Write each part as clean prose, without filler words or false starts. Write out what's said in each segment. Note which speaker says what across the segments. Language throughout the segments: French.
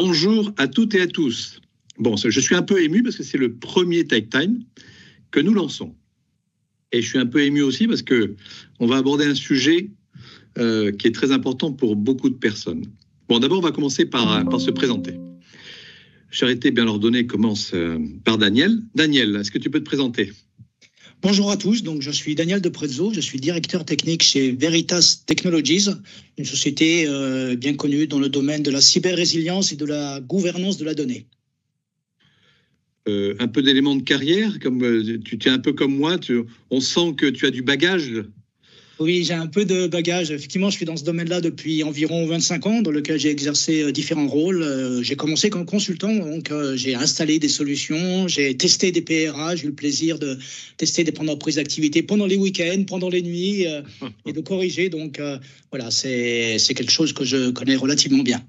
Speaker 1: Bonjour à toutes et à tous. Bon, je suis un peu ému parce que c'est le premier Tech Time que nous lançons. Et je suis un peu ému aussi parce qu'on va aborder un sujet qui est très important pour beaucoup de personnes. Bon, d'abord, on va commencer par se présenter. Charité bien ordonnée commence par Daniel. Daniel, est-ce que tu peux te présenter ?
Speaker 2: Bonjour à tous, donc je suis Daniel de Prezzo, je suis directeur technique chez Veritas Technologies, une société bien connue dans le domaine de la cyber-résilience et de la gouvernance de la donnée.
Speaker 1: Un peu d'éléments de carrière, comme tu es un peu comme moi, on sent que tu as du bagage.
Speaker 2: Oui, j'ai un peu de bagage. Effectivement, je suis dans ce domaine-là depuis environ 25 ans, dans lequel j'ai exercé différents rôles. J'ai commencé comme consultant, donc j'ai installé des solutions, j'ai testé des PRA, j'ai eu le plaisir de tester des pendant prises d'activité pendant les week-ends, pendant les nuits, et de corriger. Donc voilà, c'est quelque chose que je connais relativement bien.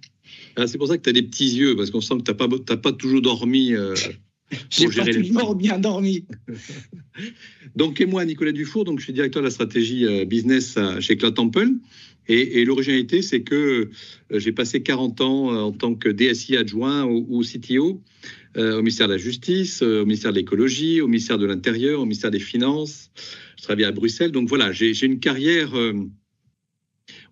Speaker 1: Ah, c'est pour ça que tu as des petits yeux, parce qu'on sent que tu n'as pas toujours dormi.
Speaker 2: J'ai pas toujours bien dormi.
Speaker 1: Donc, et moi, Nicolas Dufour, donc je suis directeur de la stratégie business chez Cloud Temple. Et l'originalité, c'est que j'ai passé 40 ans en tant que DSI adjoint ou CTO au ministère de la Justice, au ministère de l'Écologie, au ministère de l'Intérieur, au ministère des Finances. Je travaillais à Bruxelles. Donc voilà, j'ai une carrière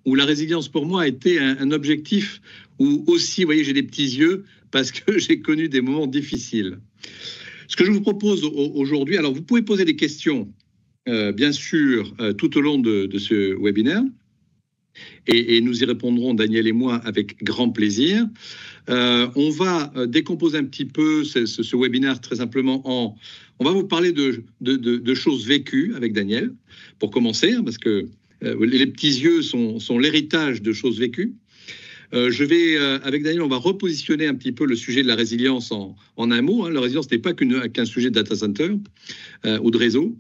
Speaker 1: où la résilience pour moi a été un objectif, où aussi, vous voyez, j'ai des petits yeux parce que j'ai connu des moments difficiles. Ce que je vous propose aujourd'hui, alors vous pouvez poser des questions, bien sûr, tout au long de ce webinaire, et nous y répondrons, Daniel et moi, avec grand plaisir. On va décomposer un petit peu ce webinaire très simplement on va vous parler de choses vécues avec Daniel, pour commencer, parce que les petits yeux sont l'héritage de choses vécues. Avec Daniel, on va repositionner un petit peu le sujet de la résilience en un mot. La résilience n'est pas qu'un sujet de data center ou de réseau.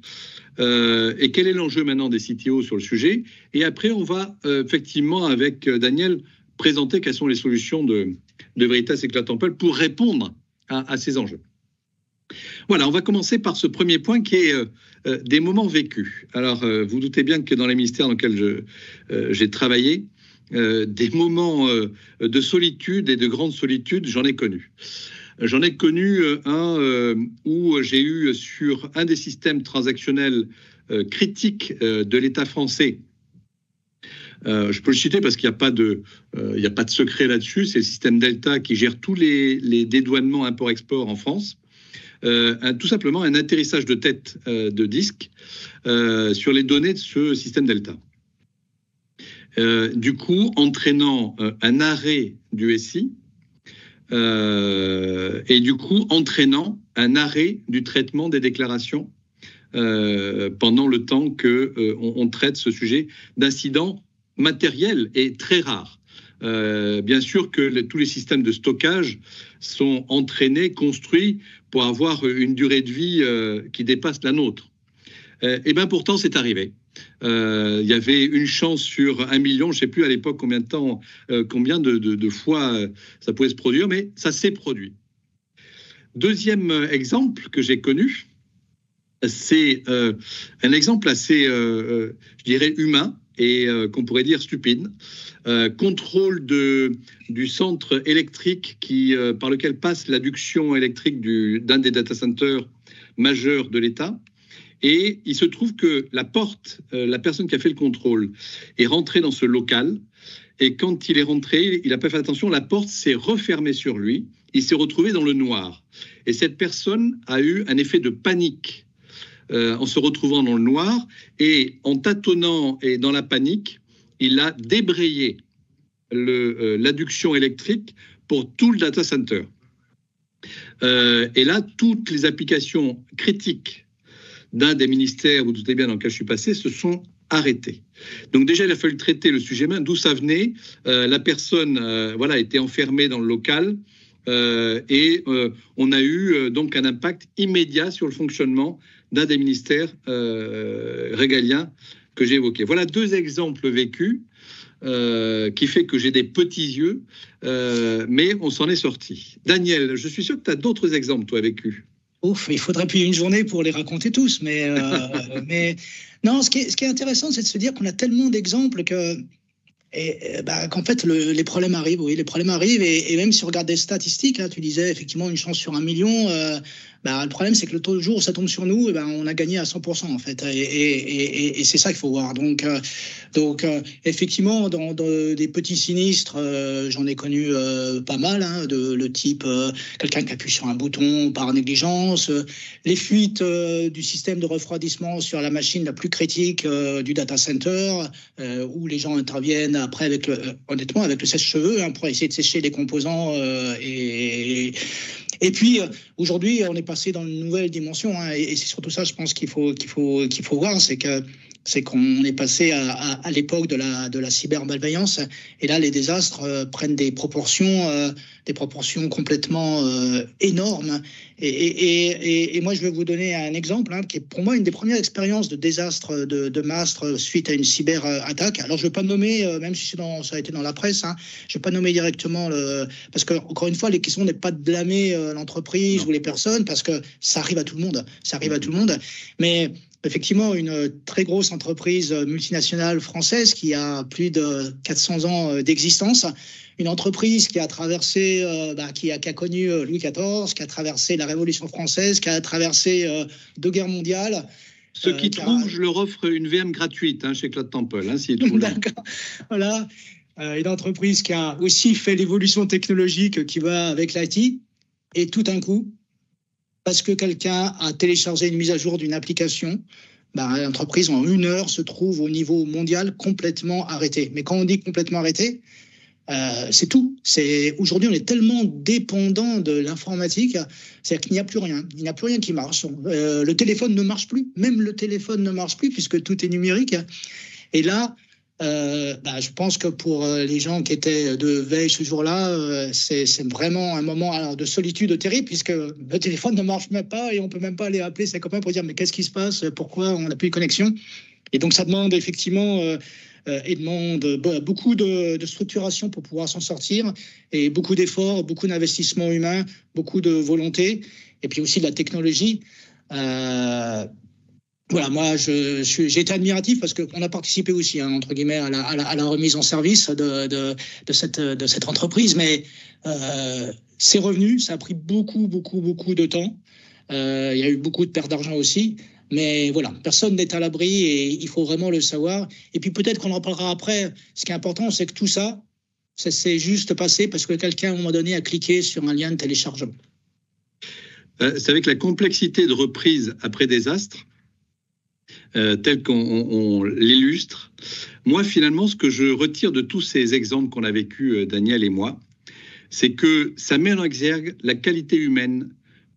Speaker 1: Et quel est l'enjeu maintenant des CTO sur le sujet ? Et après, on va effectivement, avec Daniel, présenter quelles sont les solutions de Veritas et Cloud Temple pour répondre à ces enjeux. Voilà, on va commencer par ce premier point qui est des moments vécus. Alors, vous doutez bien que dans les ministères dans lesquels j'ai travaillé, des moments de solitude et de grande solitude, j'en ai connu. J'en ai connu un où j'ai eu sur un des systèmes transactionnels critiques de l'État français. Je peux le citer parce qu'il n'y a pas de secret là-dessus. C'est le système Delta qui gère tous les dédouanements import-export en France. Tout simplement un atterrissage de tête de disque sur les données de ce système Delta. Du coup, entraînant un arrêt du SI et du coup, entraînant un arrêt du traitement des déclarations pendant le temps qu'on traite ce sujet d'incidents matériels et très rares. Bien sûr que tous les systèmes de stockage sont entraînés, construits pour avoir une durée de vie qui dépasse la nôtre. Et bien pourtant, c'est arrivé. Il y avait une chance sur 1 million, je ne sais plus à l'époque combien de fois ça pouvait se produire, mais ça s'est produit. Deuxième exemple que j'ai connu, c'est un exemple assez, je dirais, humain et qu'on pourrait dire stupide. Contrôle du centre électrique par lequel passe l'adduction électrique d'un des data centers majeurs de l'État. Et il se trouve que la personne qui a fait le contrôle est rentrée dans ce local. Et quand il est rentré, il n'a pas fait attention, la porte s'est refermée sur lui. Il s'est retrouvé dans le noir. Et cette personne a eu un effet de panique en se retrouvant dans le noir. Et en tâtonnant et dans la panique, il a débrayé l'adduction électrique pour tout le data center. Et là, toutes les applications critiques d'un des ministères, vous doutez bien dans lequel je suis passé, se sont arrêtés. Donc déjà, il a fallu traiter le sujet même, d'où ça venait. La personne était enfermée dans le local et on a eu donc un impact immédiat sur le fonctionnement d'un des ministères régaliens que j'ai évoqués. Voilà 2 exemples vécus qui fait que j'ai des petits yeux, mais on s'en est sorti. Daniel, je suis sûr que tu as d'autres exemples, toi, vécus.
Speaker 2: Ouf, il faudrait plus une journée pour les raconter tous, mais non, ce qui est intéressant, c'est de se dire qu'on a tellement d'exemples que qu'en fait, les problèmes arrivent, oui, les problèmes arrivent, et même si on regarde des statistiques, hein, tu disais effectivement une chance sur 1 million, le problème c'est que le jour où ça tombe sur nous, on a gagné à 100% en fait, et c'est ça qu'il faut voir. Donc effectivement, dans des petits sinistres, j'en ai connu pas mal, hein, le type quelqu'un qui appuie sur un bouton par négligence, les fuites du système de refroidissement sur la machine la plus critique du data center, où les gens interviennent après honnêtement avec le sèche-cheveux, hein, pour essayer de sécher les composants et puis aujourd'hui on est passé dans une nouvelle dimension, hein, et c'est surtout ça, je pense qu'il faut voir, c'est qu'on est passé à l'époque de la cybermalveillance, et là les désastres prennent des proportions complètement énormes. Et moi je vais vous donner un exemple, hein, qui est pour moi une des premières expériences de désastre de masse suite à une cyberattaque. Alors je ne vais pas nommer, même si ça a été dans la presse, hein, je ne vais pas nommer directement parce que encore une fois, les questions n'est pas de blâmer l'entreprise ou les personnes, parce que ça arrive à tout le monde. Mais effectivement, une très grosse entreprise multinationale française qui a plus de 400 ans d'existence, une entreprise qui a traversé, qui a connu Louis XIV, qui a traversé la Révolution française, qui a traversé 2 guerres mondiales.
Speaker 1: Ceux qui trouvent, je leur offre une VM gratuite, hein, chez Cloud Temple, hein, s'ils trouvent.
Speaker 2: D'accord. Voilà. Une entreprise qui a aussi fait l'évolution technologique qui va avec l'IT, et tout d'un coup, parce que quelqu'un a téléchargé une mise à jour d'une application, l'entreprise en 1 heure se trouve au niveau mondial complètement arrêtée. Mais quand on dit complètement arrêtée, c'est tout. Aujourd'hui, on est tellement dépendant de l'informatique, c'est-à-dire qu'il n'y a plus rien. Il n'y a plus rien qui marche. Le téléphone ne marche plus. Même le téléphone ne marche plus puisque tout est numérique. Et là, je pense que pour les gens qui étaient de veille ce jour-là, c'est vraiment un moment de solitude terrible, puisque le téléphone ne marche même pas et on peut même pas aller appeler ses copains pour dire mais qu'est-ce qui se passe, pourquoi on n'a plus de connexion. Et donc ça demande effectivement beaucoup de structuration pour pouvoir s'en sortir, et beaucoup d'efforts, beaucoup d'investissements humains, beaucoup de volonté, et puis aussi de la technologie. Voilà, moi, j'ai été admiratif parce qu'on a participé aussi, hein, entre guillemets, à la remise en service de cette entreprise. Mais c'est revenu, ça a pris beaucoup de temps. Il y a eu beaucoup de pertes d'argent aussi. Mais voilà, personne n'est à l'abri et il faut vraiment le savoir. Et puis peut-être qu'on en parlera après. Ce qui est important, c'est que tout ça s'est juste passé parce que quelqu'un, à un moment donné, a cliqué sur un lien de téléchargement.
Speaker 1: C'est avec la complexité de reprise après désastre, tel qu'on l'illustre. Moi, finalement, ce que je retire de tous ces exemples qu'on a vécus, Daniel et moi, c'est que ça met en exergue la qualité humaine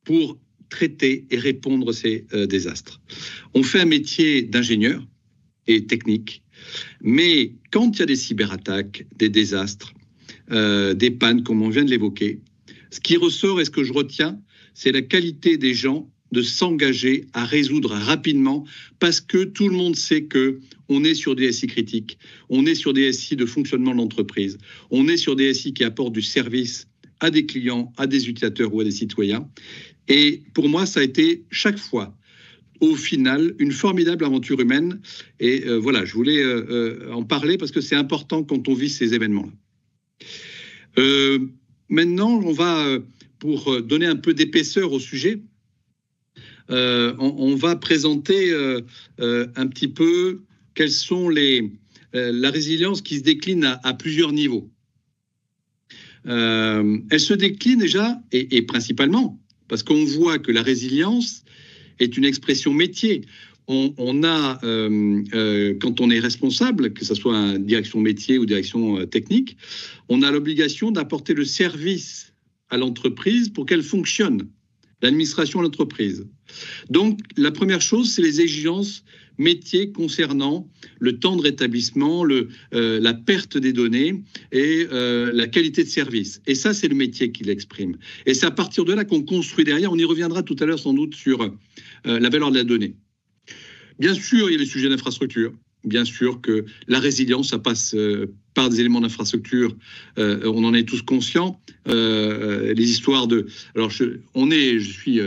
Speaker 1: pour traiter et répondre à ces désastres. On fait un métier d'ingénieur et technique, mais quand il y a des cyberattaques, des désastres, des pannes, comme on vient de l'évoquer, ce qui ressort et ce que je retiens, c'est la qualité des gens de s'engager à résoudre rapidement, parce que tout le monde sait qu'on est sur des SI critiques, on est sur des SI de fonctionnement de l'entreprise, on est sur des SI qui apportent du service à des clients, à des utilisateurs ou à des citoyens. Et pour moi, ça a été chaque fois, au final, une formidable aventure humaine. Et voilà, je voulais en parler parce que c'est important quand on vit ces événements-là. Maintenant, on va, pour donner un peu d'épaisseur au sujet, on va présenter un petit peu quelles sont la résilience qui se décline à plusieurs niveaux. Elle se décline déjà, et principalement, parce qu'on voit que la résilience est une expression métier. On a, quand on est responsable, que ce soit une direction métier ou direction technique, on a l'obligation d'apporter le service à l'entreprise pour qu'elle fonctionne, l'administration de l'entreprise. Donc, la première chose, c'est les exigences métiers concernant le temps de rétablissement, la perte des données et la qualité de service. Et ça, c'est le métier qui l'exprime. Et c'est à partir de là qu'on construit derrière. On y reviendra tout à l'heure sans doute sur la valeur de la donnée. Bien sûr, il y a les sujets d'infrastructure. bien sûr que la résilience, ça passe par des éléments d'infrastructure. On en est tous conscients. Les histoires de... Alors, je suis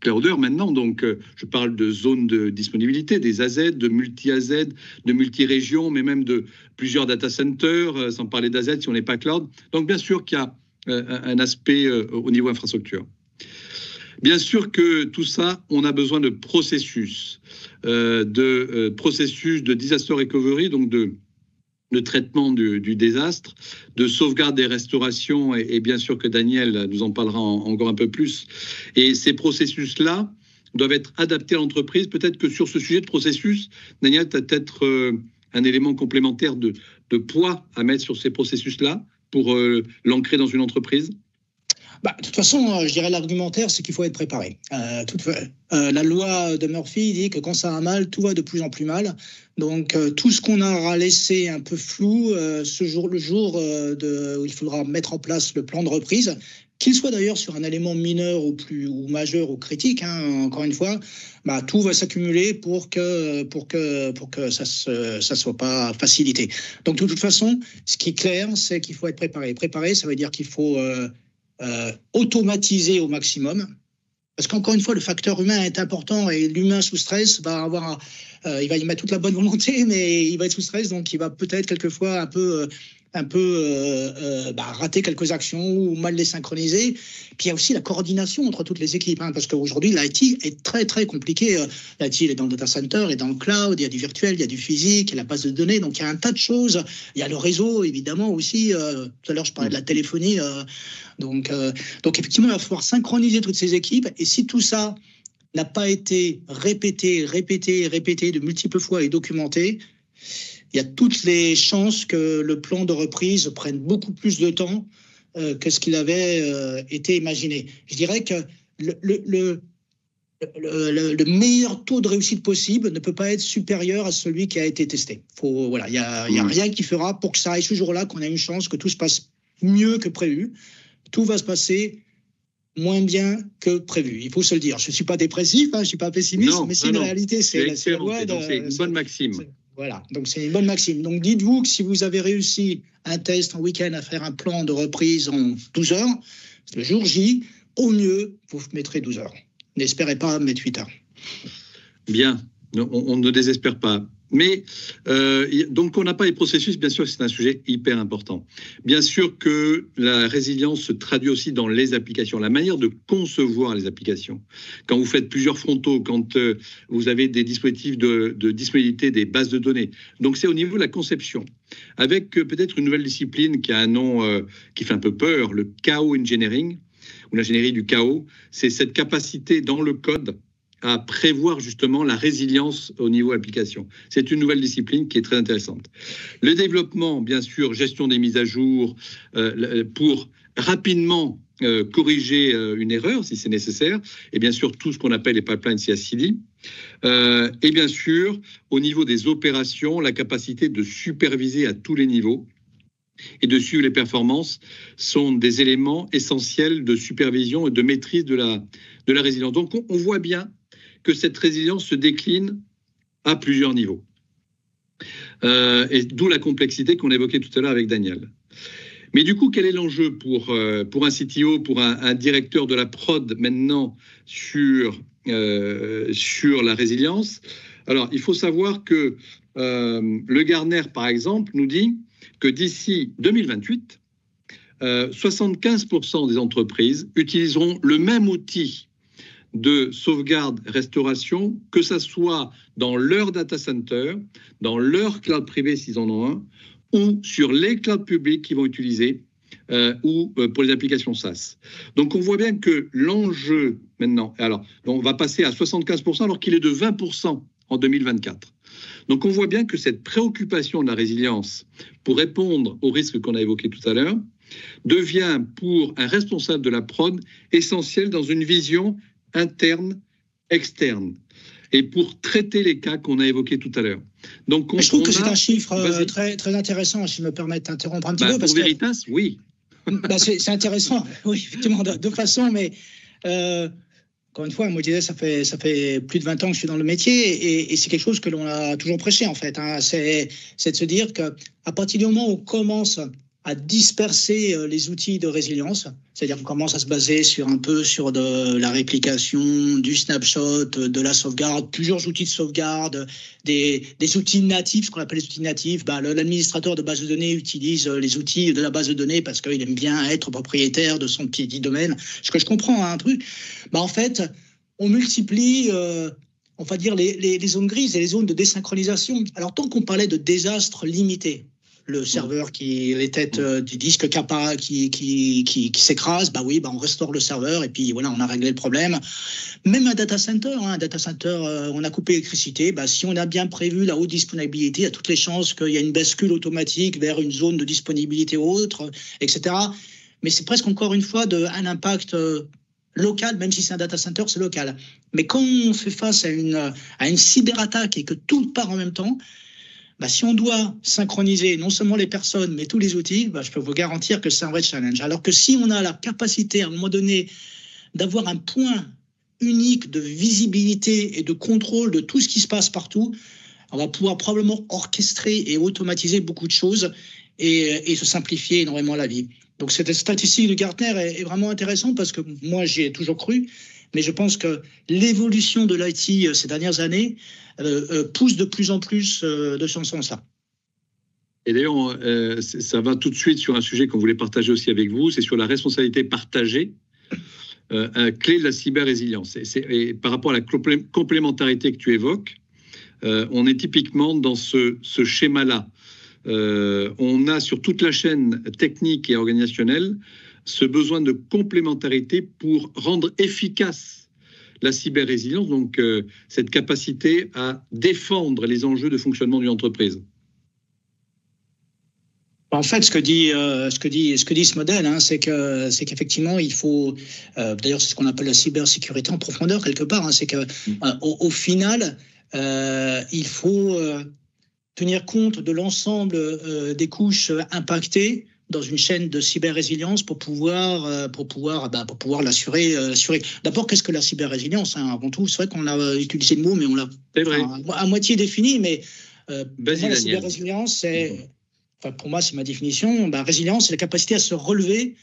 Speaker 1: cloudeur maintenant, donc je parle de zones de disponibilité, des AZ, de multi-AZ, de multi-régions, mais même de plusieurs data centers, sans parler d'AZ si on n'est pas cloud. Donc, bien sûr qu'il y a un aspect au niveau infrastructure. Bien sûr que tout ça, on a besoin de processus, processus de disaster recovery, donc de traitement du désastre, de sauvegarde des restaurations, et bien sûr que Daniel nous en parlera encore un peu plus. Et ces processus-là doivent être adaptés à l'entreprise. Peut-être que sur ce sujet de processus, Daniel, tu as peut-être un élément complémentaire de poids à mettre sur ces processus-là pour l'ancrer dans une entreprise.
Speaker 2: De toute façon, je dirais l'argumentaire, c'est qu'il faut être préparé. La loi de Murphy dit que quand ça va mal, tout va de plus en plus mal. Donc, tout ce qu'on aura laissé un peu flou, le jour où il faudra mettre en place le plan de reprise, qu'il soit d'ailleurs sur un élément mineur ou majeur ou critique, encore une fois, tout va s'accumuler pour que ça soit pas facilité. Donc, de toute façon, ce qui est clair, c'est qu'il faut être préparé. Préparé, ça veut dire qu'il faut automatiser au maximum, parce qu'encore une fois le facteur humain est important, et l'humain sous stress va avoir il va y mettre toute la bonne volonté, mais il va être sous stress, donc il va peut-être quelquefois un peu rater quelques actions ou mal les synchroniser. Puis il y a aussi la coordination entre toutes les équipes, parce qu'aujourd'hui l'IT est très très compliqué. L'IT il est dans le data center, il est dans le cloud, il y a du virtuel, il y a du physique, il y a la base de données, donc il y a un tas de choses. Il y a le réseau évidemment aussi. Tout à l'heure je parlais de la téléphonie, donc effectivement il va falloir synchroniser toutes ces équipes, et si tout ça n'a pas été répété de multiples fois et documenté, il y a toutes les chances que le plan de reprise prenne beaucoup plus de temps que ce qu'il avait été imaginé. Je dirais que le meilleur taux de réussite possible ne peut pas être supérieur à celui qui a été testé. Il n'y a rien qui fera pour que ça aille ce jour-là qu'on ait une chance que tout se passe mieux que prévu. Tout va se passer moins bien que prévu. Il faut se le dire. Je ne suis pas dépressif, je ne suis pas pessimiste, mais c'est une réalité. C'est la loi.
Speaker 1: C'est une bonne maxime.
Speaker 2: Voilà, donc c'est une bonne maxime. Donc dites-vous que si vous avez réussi un test en week-end à faire un plan de reprise en 12 heures, le jour J, au mieux, vous mettrez 12 heures. N'espérez pas mettre 8 heures.
Speaker 1: Bien, on ne désespère pas. Mais donc on n'a pas les processus, bien sûr que c'est un sujet hyper important. Bien sûr que la résilience se traduit aussi dans les applications, la manière de concevoir les applications. Quand vous faites plusieurs frontaux, quand vous avez des dispositifs de disponibilité des bases de données. Donc c'est au niveau de la conception, avec peut-être une nouvelle discipline qui a un nom qui fait un peu peur, le chaos engineering, ou l'ingénierie du chaos. C'est cette capacité dans le code à prévoir justement la résilience au niveau application. C'est une nouvelle discipline qui est très intéressante. Le développement, bien sûr, gestion des mises à jour pour rapidement corriger une erreur si c'est nécessaire, et bien sûr tout ce qu'on appelle les pipelines CI/CD. Et bien sûr, au niveau des opérations, la capacité de superviser à tous les niveaux et de suivre les performances sont des éléments essentiels de supervision et de maîtrise de la résilience. Donc on voit bien que cette résilience se décline à plusieurs niveaux. Et d'où la complexité qu'on évoquait tout à l'heure avec Daniel. Mais du coup, quel est l'enjeu pour un CTO, pour un directeur de la prod maintenant sur la résilience? Alors, il faut savoir que le Gartner, par exemple, nous dit que d'ici 2028, 75% des entreprises utiliseront le même outil de sauvegarde-restauration, que ça soit dans leur data center, dans leur cloud privé s'ils en ont un, ou sur les clouds publics qu'ils vont utiliser, ou pour les applications SaaS. Donc on voit bien que l'enjeu maintenant, alors on va passer à 75% alors qu'il est de 20% en 2024. Donc on voit bien que cette préoccupation de la résilience pour répondre aux risques qu'on a évoqués tout à l'heure devient pour un responsable de la prod essentiel dans une vision interne, externe, et pour traiter les cas qu'on a évoqués tout à l'heure. Donc,
Speaker 2: je trouve que c'est un chiffre très, très intéressant, si je me permets d'interrompre un petit peu.
Speaker 1: Pour Veritas, oui.
Speaker 2: C'est intéressant, oui, effectivement, de façon, mais Encore une fois, moi je disais, ça fait plus de 20 ans que je suis dans le métier et c'est quelque chose que l'on a toujours prêché en fait. Hein. C'est de se dire qu'à partir du moment où on commence à disperser les outils de résilience, c'est-à-dire qu'on commence à se baser sur de la réplication, du snapshot, de la sauvegarde, plusieurs outils de sauvegarde, des outils natifs, ce qu'on appelle les outils natifs. L'administrateur de base de données utilise les outils de la base de données parce qu'il aime bien être propriétaire de son petit domaine. Ce que je comprends, hein, un truc. En fait, on multiplie, on va dire, les zones grises et les zones de désynchronisation. Alors, tant qu'on parlait de désastres limités, le serveur les têtes du disque qui s'écrase, on restaure le serveur et puis voilà, on a réglé le problème. Même un data center, on a coupé l'électricité, si on a bien prévu la haute disponibilité, il y a toutes les chances qu'il y ait une bascule automatique vers une zone de disponibilité autre, etc. Mais c'est presque encore une fois un impact local, même si c'est un data center, c'est local. Mais quand on fait face à une cyberattaque et que tout part en même temps, si on doit synchroniser non seulement les personnes, mais tous les outils, je peux vous garantir que c'est un vrai challenge. Alors que si on a la capacité, à un moment donné, d'avoir un point unique de visibilité et de contrôle de tout ce qui se passe partout, on va pouvoir probablement orchestrer et automatiser beaucoup de choses et se simplifier énormément la vie. Donc cette statistique de Gartner est vraiment intéressante parce que moi, j'y ai toujours cru. Mais je pense que l'évolution de l'IT ces dernières années pousse de plus en plus de ce sens-là.
Speaker 1: Et d'ailleurs, ça va tout de suite sur un sujet qu'on voulait partager aussi avec vous, c'est sur la responsabilité partagée, clé de la cyber-résilience. Et par rapport à la complémentarité que tu évoques, on est typiquement dans ce schéma-là. On a sur toute la chaîne technique et organisationnelle ce besoin de complémentarité pour rendre efficace la cyber-résilience, donc cette capacité à défendre les enjeux de fonctionnement d'une entreprise.
Speaker 2: En fait, ce que dit ce modèle, c'est qu'effectivement, il faut, d'ailleurs, c'est ce qu'on appelle la cybersécurité en profondeur quelque part, c'est que au final, il faut tenir compte de l'ensemble des couches impactées dans une chaîne de cyber-résilience pour pouvoir l'assurer. D'abord, qu'est-ce que la cyber-résilience, avant tout, c'est vrai qu'on a utilisé le mot, mais on l'a à moitié défini, mais la cyber-résilience, pour moi, c'est ma définition. Résilience, c'est la capacité à se relever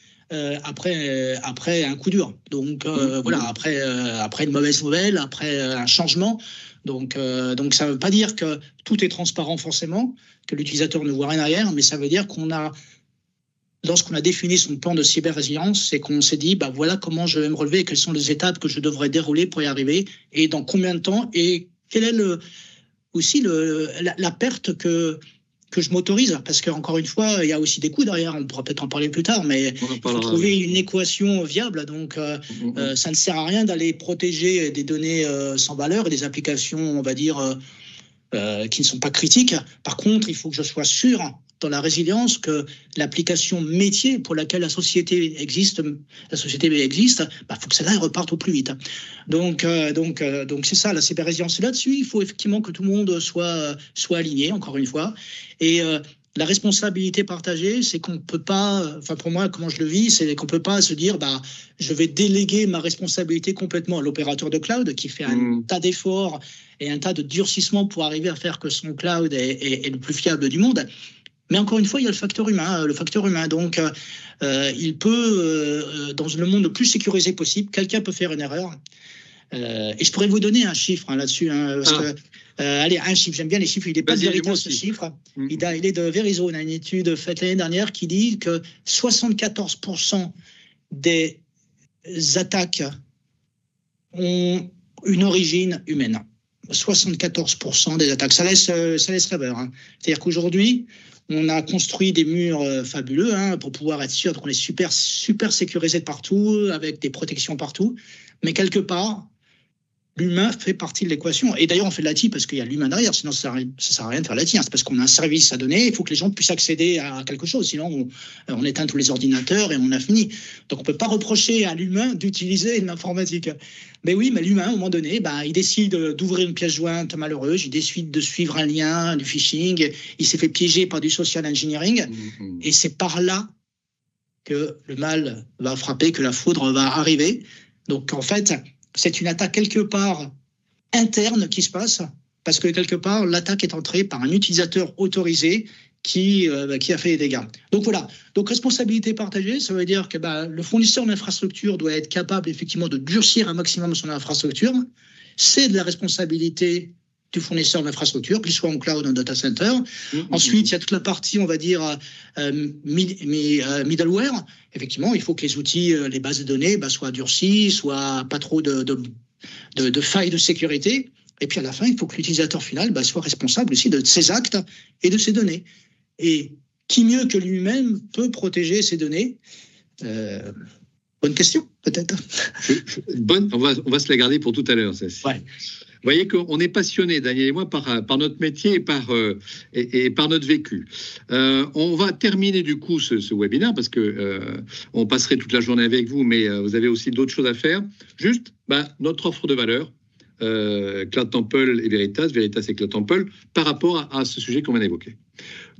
Speaker 2: après un coup dur. Donc, après une mauvaise nouvelle, après un changement. Donc, ça ne veut pas dire que tout est transparent forcément, que l'utilisateur ne voit rien derrière, mais ça veut dire lorsqu'on a défini son plan de cyber-résilience, c'est qu'on s'est dit, voilà comment je vais me relever et quelles sont les étapes que je devrais dérouler pour y arriver et dans combien de temps et quelle est la perte que je m'autorise. Parce qu'encore une fois, il y a aussi des coûts derrière, on pourra peut-être en parler plus tard, mais il faut trouver une équation viable. Donc, ça ne sert à rien d'aller protéger des données sans valeur et des applications, on va dire, qui ne sont pas critiques. Par contre, il faut que je sois sûr dans la résilience que l'application métier pour laquelle la société existe, faut que celle-là reparte au plus vite. Donc c'est ça, la cyber-résilience. Là-dessus, il faut effectivement que tout le monde soit aligné, encore une fois. Et la responsabilité partagée, c'est qu'on ne peut pas, pour moi, comment je le vis, c'est qu'on ne peut pas se dire, je vais déléguer ma responsabilité complètement à l'opérateur de cloud qui fait un tas d'efforts et un tas de durcissements pour arriver à faire que son cloud est le plus fiable du monde. Mais encore une fois, il y a le facteur humain. Donc, il peut, dans le monde le plus sécurisé possible, quelqu'un peut faire une erreur. Et je pourrais vous donner un chiffre là-dessus. Allez, un chiffre. J'aime bien les chiffres. Il n'est pas de vérité, ce chiffre. Il est de Verizon, une étude faite l'année dernière qui dit que 74% des attaques ont une origine humaine. 74% des attaques. Ça laisse rêveur. C'est-à-dire qu'aujourd'hui, on a construit des murs fabuleux pour pouvoir être sûr qu'on est super, super sécurisé de partout, avec des protections partout. Mais quelque part, l'humain fait partie de l'équation. Et d'ailleurs, on fait de l'IT parce qu'il y a l'humain derrière. Sinon, ça ne sert à rien de faire l'IT. C'est parce qu'on a un service à donner. Il faut que les gens puissent accéder à quelque chose. Sinon, on éteint tous les ordinateurs et on a fini. Donc, on ne peut pas reprocher à l'humain d'utiliser l'informatique. Mais oui, mais l'humain, à un moment donné, il décide d'ouvrir une pièce jointe malheureuse. Il décide de suivre un lien, du phishing. Il s'est fait piéger par du social engineering. Et c'est par là que le mal va frapper, que la foudre va arriver. Donc, en fait, c'est une attaque quelque part interne qui se passe, parce que quelque part, l'attaque est entrée par un utilisateur autorisé qui a fait des dégâts. Donc voilà, donc responsabilité partagée, ça veut dire que le fournisseur d'infrastructure doit être capable effectivement de durcir un maximum son infrastructure. C'est de la responsabilité du fournisseur d'infrastructure, qu'il soit en cloud ou en data center. Ensuite, il y a toute la partie, on va dire, middleware. Effectivement, il faut que les outils, les bases de données soient durcies, soient pas trop de failles de sécurité. Et puis à la fin, il faut que l'utilisateur final soit responsable aussi de ses actes et de ses données. Et qui mieux que lui-même peut protéger ses données? Bonne question, peut-être.
Speaker 1: Bonne, on va se la garder pour tout à l'heure.
Speaker 2: Ouais.
Speaker 1: Vous voyez qu'on est passionné, Daniel et moi, par notre métier et par notre vécu. On va terminer du coup ce webinaire parce que on passerait toute la journée avec vous, mais vous avez aussi d'autres choses à faire. Juste notre offre de valeur, Cloud Temple et Veritas et Cloud Temple, par rapport à ce sujet qu'on vient d'évoquer.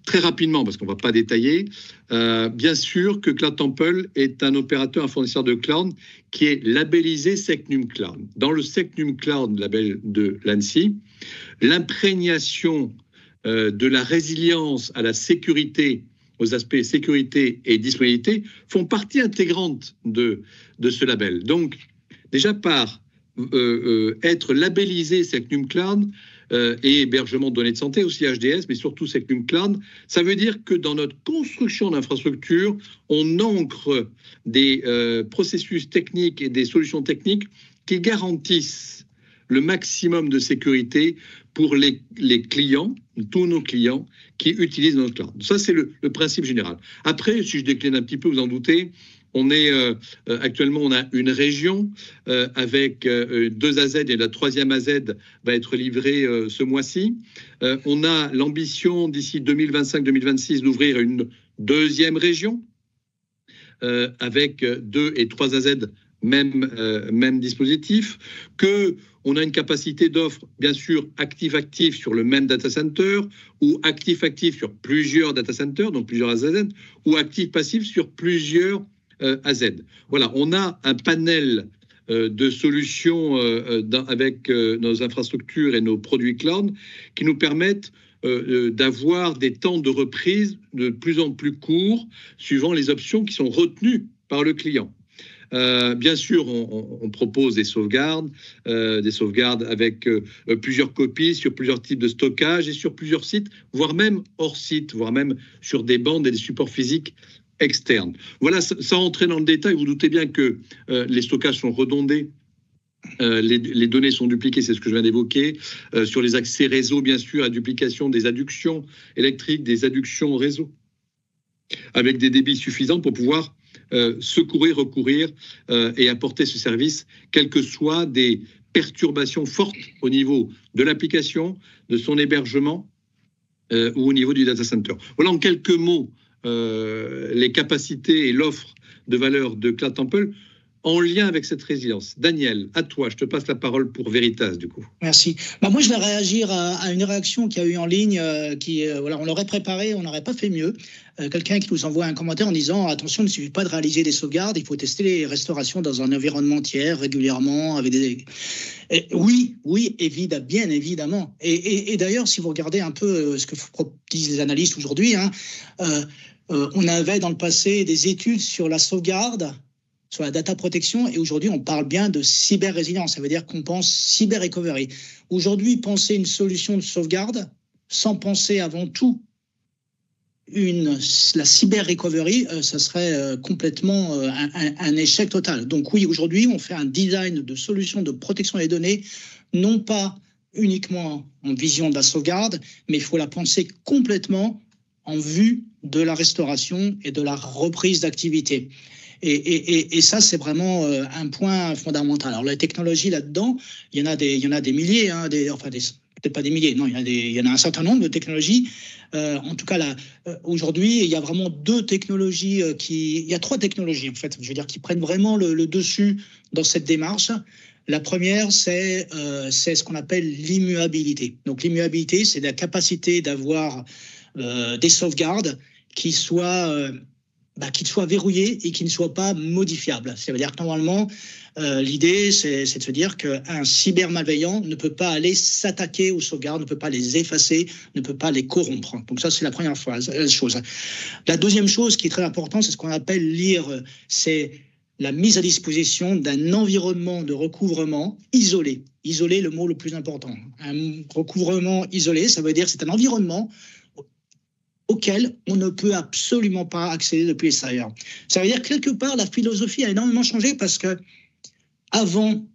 Speaker 1: Très rapidement, parce qu'on ne va pas détailler, bien sûr que Cloud Temple est un opérateur, un fournisseur de cloud qui est labellisé Secnum Cloud. Dans le Secnum Cloud, label de l'ANSSI, l'imprégnation de la résilience à la sécurité, aux aspects sécurité et disponibilité, font partie intégrante de ce label. Donc, déjà par être labellisé Secnum Cloud, et hébergement de données de santé, aussi HDS, mais surtout Secnum Cloud, ça veut dire que dans notre construction d'infrastructures, on ancre des processus techniques et des solutions techniques qui garantissent le maximum de sécurité pour les clients, tous nos clients qui utilisent notre cloud. Ça, c'est le principe général. Après, si je décline un petit peu, vous en doutez, on est actuellement, on a une région avec 2 AZ et la 3e AZ va être livrée ce mois-ci. On a l'ambition d'ici 2025-2026 d'ouvrir une 2e région avec 2 et 3 AZ, même dispositif, qu'on a une capacité d'offre, bien sûr, active-active sur le même data center ou active-active sur plusieurs data centers, donc plusieurs AZ, ou active-passif sur plusieurs AZ. Voilà, on a un panel de solutions avec nos infrastructures et nos produits cloud qui nous permettent d'avoir des temps de reprise de plus en plus courts suivant les options qui sont retenues par le client. Bien sûr, on propose des sauvegardes avec plusieurs copies sur plusieurs types de stockage et sur plusieurs sites, voire même hors site, voire même sur des bandes et des supports physiques externes. Voilà, sans entrer dans le détail, vous doutez bien que les stockages sont redondés, les données sont dupliquées, c'est ce que je viens d'évoquer, sur les accès réseau, bien sûr, la duplication des adductions électriques, des adductions réseau, avec des débits suffisants pour pouvoir secourir, recourir et apporter ce service, quelles que soient des perturbations fortes au niveau de l'application, de son hébergement ou au niveau du data center. Voilà en quelques mots les capacités et l'offre de valeur de Cloud Temple en lien avec cette résilience. Daniel, à toi, je te passe la parole pour Veritas, du coup.
Speaker 2: Merci. Moi, je vais réagir à une réaction qu'il y a eu en ligne, on l'aurait préparé, on n'aurait pas fait mieux. Quelqu'un qui nous envoie un commentaire en disant « Attention, il ne suffit pas de réaliser des sauvegardes, il faut tester les restaurations dans un environnement tiers régulièrement. » avec des... Oui, bien évidemment. Et d'ailleurs, si vous regardez un peu ce que disent les analystes aujourd'hui, on avait dans le passé des études sur la sauvegarde, sur la data protection, et aujourd'hui, on parle bien de cyber-résilience. Ça veut dire qu'on pense cyber-recovery. Aujourd'hui, penser une solution de sauvegarde sans penser avant tout la cyber-recovery, ça serait complètement un échec total. Donc oui, aujourd'hui, on fait un design de solution de protection des données, non pas uniquement en vision de la sauvegarde, mais il faut la penser complètement en vue de la restauration et de la reprise d'activité. Et ça, c'est vraiment un point fondamental. Alors, la technologie là-dedans, il y en a des milliers, peut-être pas des milliers, non, il y en a un certain nombre de technologies. En tout cas, aujourd'hui, il y a vraiment 2 technologies il y a 3 technologies, en fait, je veux dire, qui prennent vraiment le dessus dans cette démarche. La première, c'est ce qu'on appelle l'immuabilité. Donc, l'immuabilité, c'est la capacité d'avoir des sauvegardes qui soient qu'il soit verrouillé et qu'il ne soit pas modifiable. Ça veut dire que normalement, l'idée, c'est de se dire qu'un cybermalveillant ne peut pas aller s'attaquer aux sauvegardes, ne peut pas les effacer, ne peut pas les corrompre. Donc ça, c'est la première chose. La deuxième chose qui est très importante, c'est ce qu'on appelle l'IRE. C'est la mise à disposition d'un environnement de recouvrement isolé. Isolé, le mot le plus important. Un recouvrement isolé, ça veut dire que c'est un environnement auquel on ne peut absolument pas accéder depuis l'extérieur. Ça veut dire que quelque part, la philosophie a énormément changé parce que avant,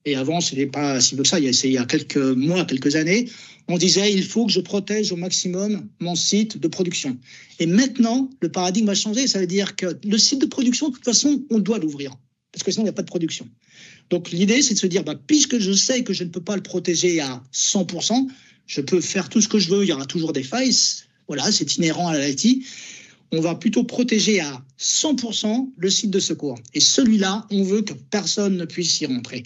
Speaker 2: ce n'est pas si peu que ça, il y a quelques mois, quelques années, on disait il faut que je protège au maximum mon site de production. Et maintenant, le paradigme va changer. Ça veut dire que le site de production, de toute façon, on doit l'ouvrir parce que sinon, il n'y a pas de production. Donc l'idée, c'est de se dire, puisque je sais que je ne peux pas le protéger à 100%, je peux faire tout ce que je veux, il y aura toujours des failles. Voilà, c'est inhérent à l'IT. On va plutôt protéger à 100% le site de secours. Et celui-là, on veut que personne ne puisse y rentrer.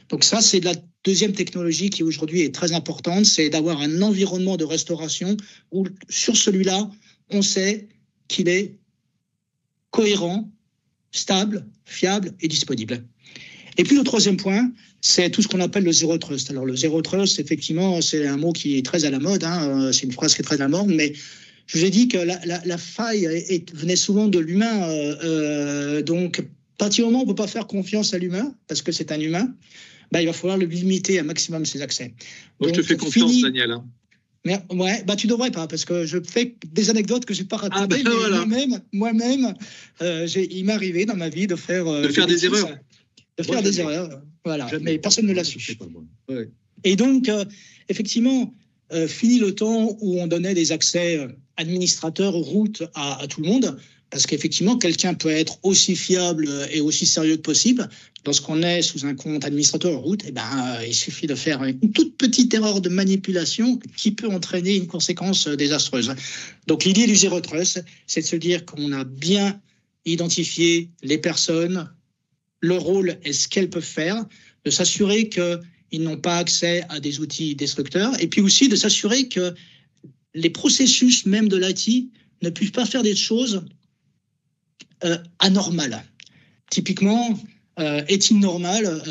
Speaker 2: Donc ça, c'est la deuxième technologie qui aujourd'hui est très importante, c'est d'avoir un environnement de restauration où sur celui-là, on sait qu'il est cohérent, stable, fiable et disponible. Et puis le troisième point, c'est tout ce qu'on appelle le Zero Trust. Alors le Zero Trust, effectivement, c'est un mot qui est très à la mode, c'est une phrase qui est très à la mode, mais je vous ai dit que la faille venait souvent de l'humain. Donc, à partir du moment où on ne peut pas faire confiance à l'humain, parce que c'est un humain, il va falloir le limiter un maximum ses accès.
Speaker 1: Moi, je te fais confiance, Daniel.
Speaker 2: Mais, tu devrais pas, parce que je fais des anecdotes que je n'ai pas racontées.
Speaker 1: Voilà.
Speaker 2: Moi-même, il m'est arrivé dans ma vie de faire
Speaker 1: des erreurs.
Speaker 2: Des erreurs, voilà. Mais personne ne l'a su.
Speaker 1: Ouais.
Speaker 2: Et donc, effectivement, fini le temps où on donnait des accès administrateurs route à tout le monde, parce qu'effectivement, quelqu'un peut être aussi fiable et aussi sérieux que possible. Lorsqu'on est sous un compte administrateur route, il suffit de faire une toute petite erreur de manipulation qui peut entraîner une conséquence désastreuse. Donc l'idée du Zero Trust, c'est de se dire qu'on a bien identifié les personnes, leur rôle et ce qu'elles peuvent faire, de s'assurer qu'ils n'ont pas accès à des outils destructeurs, et puis aussi de s'assurer que les processus même de l'IT ne puissent pas faire des choses anormales. Typiquement, est-il normal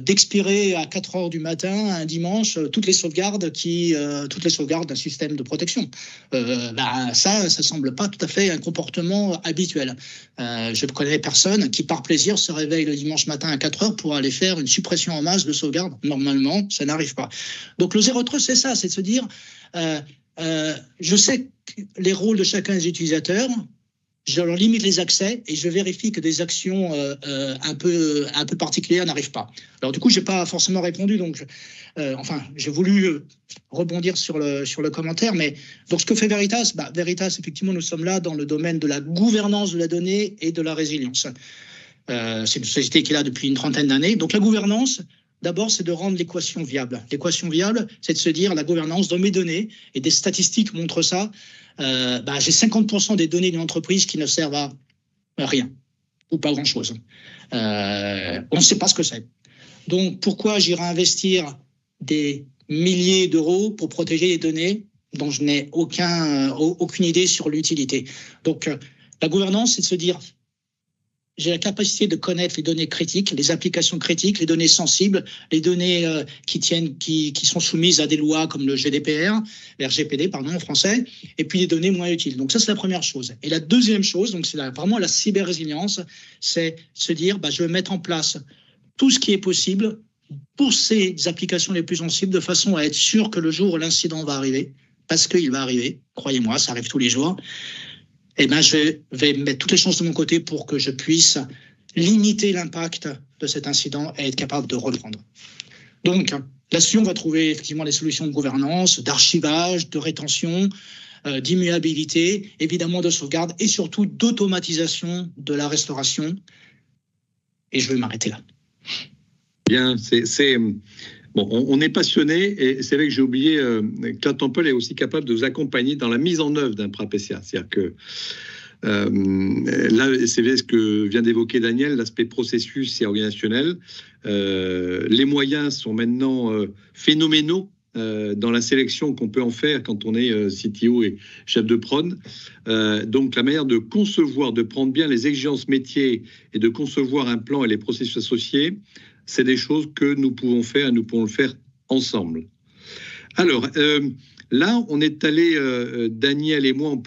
Speaker 2: d'expirer à 4 heures du matin, un dimanche, toutes les sauvegardes d'un système de protection? Ça semble pas tout à fait un comportement habituel. Je ne connais personne qui, par plaisir, se réveille le dimanche matin à 4 heures pour aller faire une suppression en masse de sauvegarde. Normalement, ça n'arrive pas. Donc le Zero Trust, c'est ça, c'est de se dire, je sais les rôles de chacun des utilisateurs, je leur limite les accès et je vérifie que des actions un peu particulières n'arrivent pas. Alors du coup, je n'ai pas forcément répondu, donc j'ai voulu rebondir sur le commentaire. Mais donc ce que fait Veritas, Veritas, effectivement, nous sommes là dans le domaine de la gouvernance de la donnée et de la résilience. C'est une société qui est là depuis une trentaine d'années. Donc la gouvernance, d'abord, c'est de rendre l'équation viable. L'équation viable, c'est de se dire la gouvernance dans mes données, et des statistiques montrent ça. J'ai 50% des données d'une entreprise qui ne servent à rien ou pas grand-chose. On ne sait pas ce que c'est. Donc, pourquoi j'irai investir des milliers d'euros pour protéger les données dont je n'ai aucune idée sur l'utilité? Donc, la gouvernance, c'est de se dire j'ai la capacité de connaître les données critiques, les applications critiques, les données sensibles, les données qui sont soumises à des lois comme le GDPR, RGPD, en français, et puis les données moins utiles. Donc ça, c'est la première chose. Et la deuxième chose, donc c'est vraiment la cyber-résilience, c'est se dire, je vais mettre en place tout ce qui est possible pour ces applications les plus sensibles, de façon à être sûr que le jour où l'incident va arriver, parce qu'il va arriver, croyez-moi, ça arrive tous les jours, je vais mettre toutes les chances de mon côté pour que je puisse limiter l'impact de cet incident et être capable de reprendre. Donc, là-dessus, on va trouver effectivement des solutions de gouvernance, d'archivage, de rétention, d'immuabilité, évidemment de sauvegarde et surtout d'automatisation de la restauration. Et je vais m'arrêter là.
Speaker 1: Bien, Bon, on est passionné et c'est vrai que j'ai oublié que Cloud Temple est aussi capable de vous accompagner dans la mise en œuvre d'un PRA-PCA. C'est-à-dire que là, c'est ce que vient d'évoquer Daniel, l'aspect processus et organisationnel. Les moyens sont maintenant phénoménaux dans la sélection qu'on peut en faire quand on est CTO et chef de prod. Donc, la manière de concevoir, de prendre bien les exigences métiers et de concevoir un plan et les processus associés, c'est des choses que nous pouvons faire et nous pouvons le faire ensemble. Alors, là, on est allé, Daniel et moi, on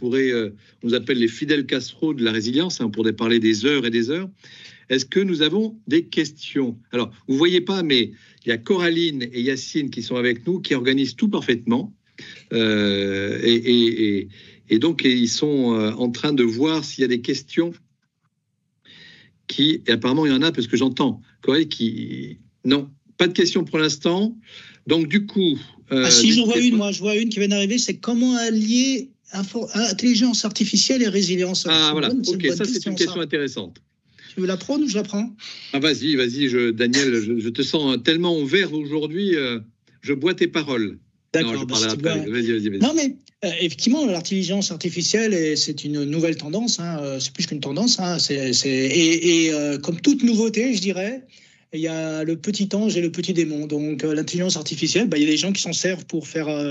Speaker 1: nous appelle les Fidel Castro de la résilience, on pourrait parler des heures et des heures. Est-ce que nous avons des questions? Alors, vous ne voyez pas, mais il y a Coraline et Yacine qui sont avec nous, qui organisent tout parfaitement. Et donc, ils sont en train de voir s'il y a des questions et apparemment, il y en a, parce que j'entends Coraline qui... Non, pas de questions pour l'instant. Donc, du coup...
Speaker 2: si, je vois une qui vient d'arriver, c'est comment allier intelligence artificielle et résilience.
Speaker 1: Voilà, ok, ça c'est une question intéressante.
Speaker 2: Tu veux la prendre ou je la prends?
Speaker 1: Vas-y, Daniel, je te sens tellement en vert aujourd'hui, je bois tes paroles.
Speaker 2: D'accord,
Speaker 1: vas-y.
Speaker 2: Non, mais effectivement, l'intelligence artificielle, c'est une nouvelle tendance, c'est plus qu'une tendance, comme toute nouveauté, je dirais, il y a le petit ange et le petit démon. Donc, l'intelligence artificielle, il y a des gens qui s'en servent pour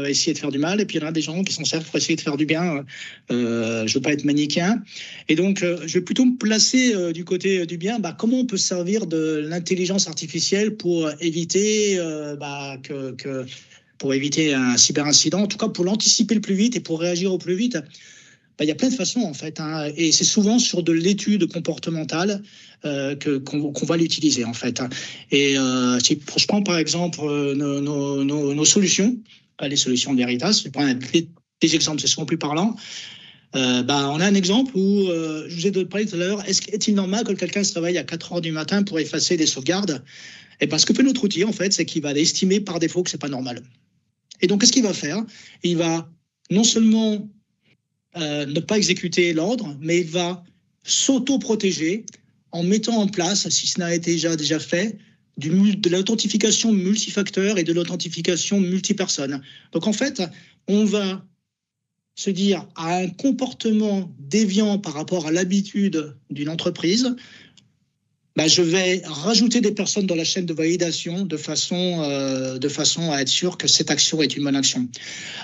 Speaker 2: essayer de faire du mal, et puis il y en a des gens qui s'en servent pour essayer de faire du bien. Je ne veux pas être manichéen. Et donc, je vais plutôt me placer du côté du bien. Comment on peut se servir de l'intelligence artificielle pour éviter pour éviter un cyberincident, en tout cas pour l'anticiper le plus vite et pour réagir au plus vite? Il y a plein de façons, en fait, et c'est souvent sur de l'étude comportementale qu'on va l'utiliser, en fait. Et si je prends, par exemple, nos solutions, les solutions de Veritas, je prends des exemples, c'est souvent plus parlant. On a un exemple où, je vous ai parlé tout à l'heure, est-il normal que quelqu'un se réveille à 4 heures du matin pour effacer des sauvegardes? Ce que fait notre outil, en fait, c'est qu'il va estimer par défaut que ce n'est pas normal. Et donc, qu'est-ce qu'il va faire? Il va non seulement ne pas exécuter l'ordre, mais il va s'auto-protéger en mettant en place, si ce n'a été déjà fait, de l'authentification multifacteur et de l'authentification multipersonne. Donc, en fait, on va se dire à un comportement déviant par rapport à l'habitude d'une entreprise, je vais rajouter des personnes dans la chaîne de validation de façon à être sûr que cette action est une bonne action.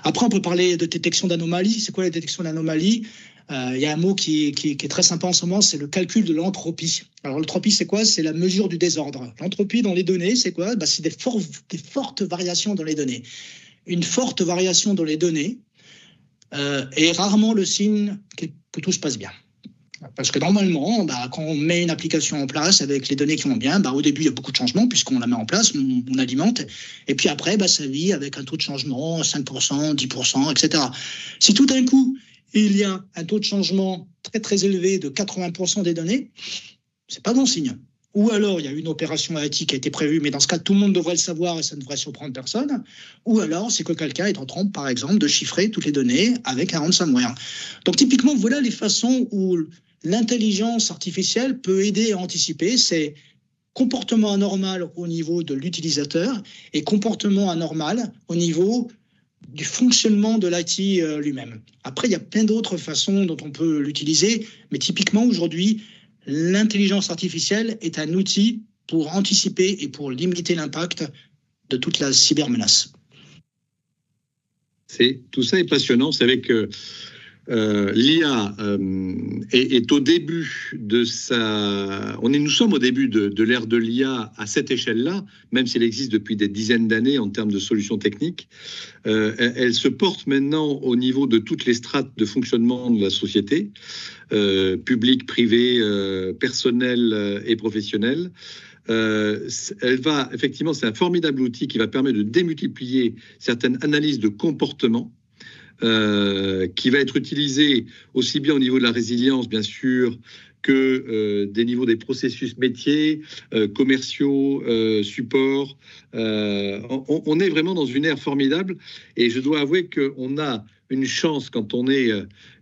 Speaker 2: Après, on peut parler de détection d'anomalies. C'est quoi la détection d'anomalies? Il y a un mot qui est très sympa en ce moment, c'est le calcul de l'entropie. Alors, l'entropie, c'est quoi? C'est la mesure du désordre. L'entropie dans les données, c'est quoi? C'est des fortes variations dans les données. Une forte variation dans les données est rarement le signe que tout se passe bien. Parce que normalement, quand on met une application en place avec les données qui vont bien, au début, il y a beaucoup de changements puisqu'on la met en place, on alimente. Et puis après, ça vit avec un taux de changement 5%, 10%, etc. Si tout d'un coup, il y a un taux de changement très, très élevé de 80% des données, ce n'est pas bon signe. Ou alors, il y a une opération IT qui a été prévue, mais dans ce cas, tout le monde devrait le savoir et ça ne devrait surprendre personne. Ou alors, c'est que quelqu'un est en train, par exemple, de chiffrer toutes les données avec un ransomware. Donc, typiquement, voilà les façons où l'intelligence artificielle peut aider à anticiper. C'est comportement anormal au niveau de l'utilisateur et comportement anormal au niveau du fonctionnement de l'IT lui-même. Après, il y a plein d'autres façons dont on peut l'utiliser, mais typiquement, aujourd'hui, l'intelligence artificielle est un outil pour anticiper et pour limiter l'impact de toute la cybermenace.
Speaker 1: Tout ça est passionnant. C'est avec l'IA est au début de nous sommes au début de l'ère de l'IA à cette échelle-là, même s'il existe depuis des dizaines d'années en termes de solutions techniques. Elle se porte maintenant au niveau de toutes les strates de fonctionnement de la société, publique, privée, personnelle et professionnelle. Elle va effectivement, c'est un formidable outil qui va permettre de démultiplier certaines analyses de comportement. Qui va être utilisé aussi bien au niveau de la résilience, bien sûr, que des niveaux des processus métiers, commerciaux, support. On est vraiment dans une ère formidable et je dois avouer qu'on a une chance quand on est,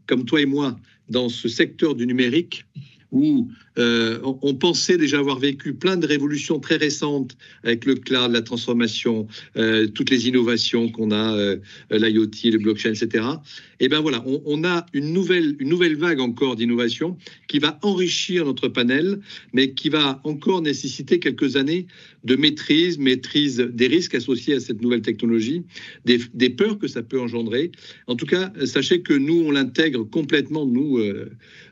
Speaker 1: comme toi et moi, dans ce secteur du numérique, où on pensait déjà avoir vécu plein de révolutions très récentes avec le cloud, la transformation, toutes les innovations qu'on a, l'IoT, le blockchain, etc. Et bien voilà, on a une nouvelle vague encore d'innovation qui va enrichir notre panel, mais qui va encore nécessiter quelques années de maîtrise des risques associés à cette nouvelle technologie, des peurs que ça peut engendrer. En tout cas, sachez que nous, on l'intègre complètement, nous,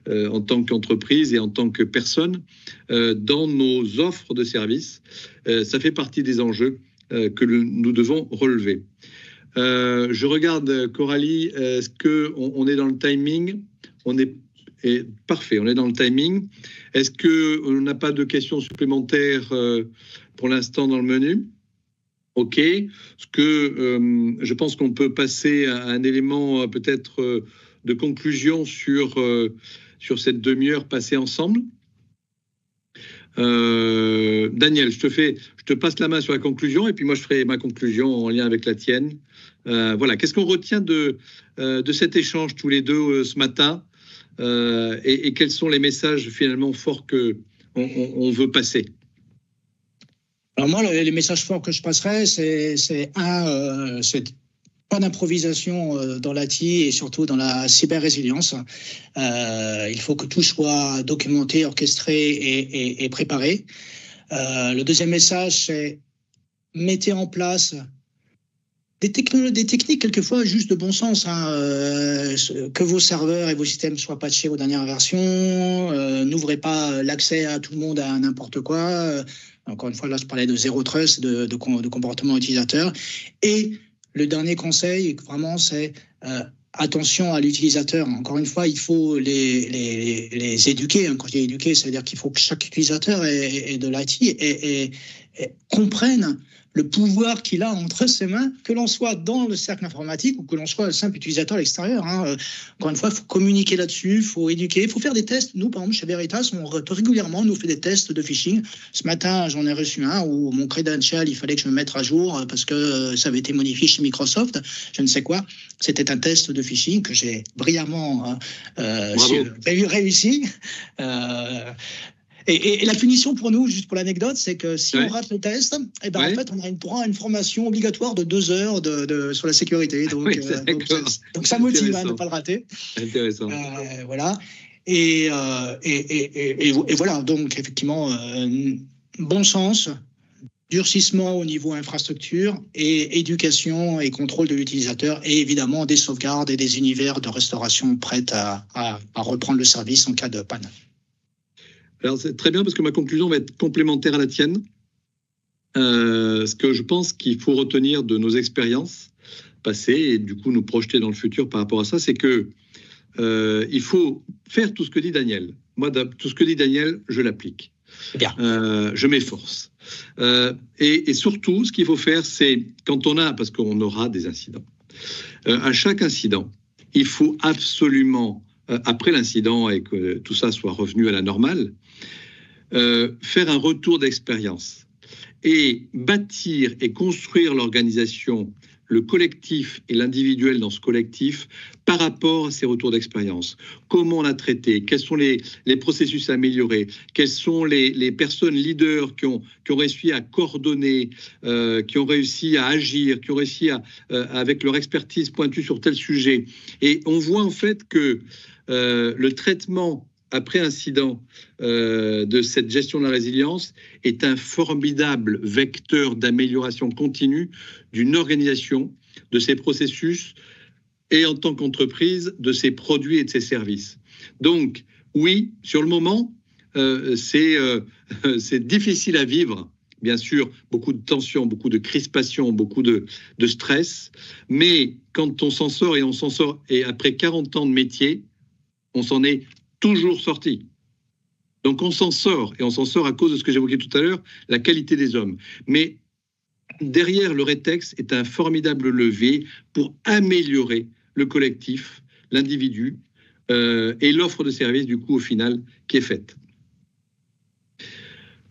Speaker 1: en tant qu'entreprise et en tant que personne, dans nos offres de services. Ça fait partie des enjeux que nous devons relever. Je regarde Coralie, est-ce qu'on est dans le timing? Parfait, on est dans le timing. Est-ce qu'on n'a pas de questions supplémentaires pour l'instant dans le menu? Ok. Je pense qu'on peut passer à un élément peut-être de conclusion sur cette demi-heure passée ensemble. Daniel, je te passe la main sur la conclusion et puis moi je ferai ma conclusion en lien avec la tienne. Voilà, qu'est-ce qu'on retient de cet échange tous les deux ce matin et quels sont les messages finalement forts qu'on veut passer?
Speaker 2: Alors moi, les messages forts que je passerai, c'est pas d'improvisation dans l'IT et surtout dans la cyber-résilience. Il faut que tout soit documenté, orchestré et préparé. Le deuxième message, c'est mettez en place des techniques quelquefois juste de bon sens, que vos serveurs et vos systèmes soient patchés aux dernières versions, n'ouvrez pas l'accès à tout le monde à n'importe quoi. Encore une fois, là, je parlais de zéro trust, de comportement utilisateur. Et le dernier conseil, vraiment, c'est attention à l'utilisateur. Encore une fois, il faut les éduquer. Quand je dis éduquer, ça veut dire qu'il faut que chaque utilisateur et de l'IT et comprenne le pouvoir qu'il a entre ses mains, que l'on soit dans le cercle informatique ou que l'on soit le simple utilisateur à l'extérieur. Encore une fois, il faut communiquer là-dessus, il faut éduquer, il faut faire des tests. Nous, par exemple, chez Veritas, régulièrement, nous fait des tests de phishing. Ce matin, j'en ai reçu un où mon credential, il fallait que je me mette à jour parce que ça avait été modifié chez Microsoft, je ne sais quoi. C'était un test de phishing que j'ai brillamment réussi. Et la punition pour nous, juste pour l'anecdote, c'est que si on rate le test, en fait, on a droit à une formation obligatoire de 2 heures sur la sécurité. Donc, donc ça motive à ne pas le rater.
Speaker 1: Intéressant.
Speaker 2: Voilà. Et voilà. Donc effectivement, bon sens, durcissement au niveau infrastructure et éducation et contrôle de l'utilisateur et évidemment des sauvegardes et des univers de restauration prêts à reprendre le service en cas de panne.
Speaker 1: Alors, c'est très bien parce que ma conclusion va être complémentaire à la tienne. Ce que je pense qu'il faut retenir de nos expériences passées et du coup nous projeter dans le futur par rapport à ça, c'est que il faut faire tout ce que dit Daniel. Moi, tout ce que dit Daniel, je l'applique. Je m'efforce. Et surtout, ce qu'il faut faire, c'est parce qu'on aura des incidents. À chaque incident, il faut absolument après l'incident et que tout ça soit revenu à la normale, faire un retour d'expérience et bâtir et construire l'organisation, le collectif et l'individuel dans ce collectif par rapport à ces retours d'expérience. Comment on a traité? Quels sont les processus à améliorer? Quelles sont les personnes leaders qui ont réussi à coordonner, qui ont réussi à agir, qui ont réussi avec leur expertise pointue sur tel sujet? Et on voit en fait que le traitement après incident de cette gestion de la résilience est un formidable vecteur d'amélioration continue d'une organisation, de ses processus et en tant qu'entreprise, de ses produits et de ses services. Donc, oui, sur le moment, c'est difficile à vivre. Bien sûr, beaucoup de tension, beaucoup de crispation, beaucoup de stress. Mais quand on s'en sort, et après 40 ans de métier, on s'en est toujours sorti. Donc on s'en sort, et on s'en sort à cause de ce que j'évoquais tout à l'heure, la qualité des hommes. Mais derrière le rétex est un formidable levier pour améliorer le collectif, l'individu et l'offre de service du coup au final qui est faite.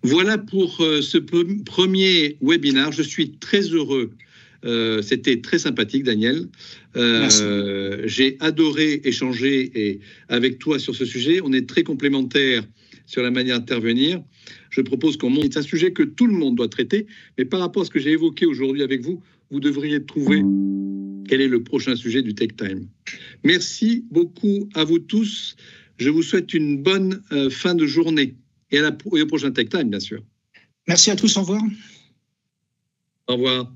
Speaker 1: Voilà pour ce premier webinaire. Je suis très heureux. C'était très sympathique, Daniel. J'ai adoré échanger avec toi sur ce sujet. On est très complémentaires sur la manière d'intervenir. Je propose qu'on monte. C'est un sujet que tout le monde doit traiter, mais par rapport à ce que j'ai évoqué aujourd'hui avec vous, vous devriez trouver quel est le prochain sujet du Tech Time. Merci beaucoup à vous tous. Je vous souhaite une bonne fin de journée et au prochain Tech Time, bien sûr.
Speaker 2: Merci à tous, au revoir.
Speaker 1: Au revoir.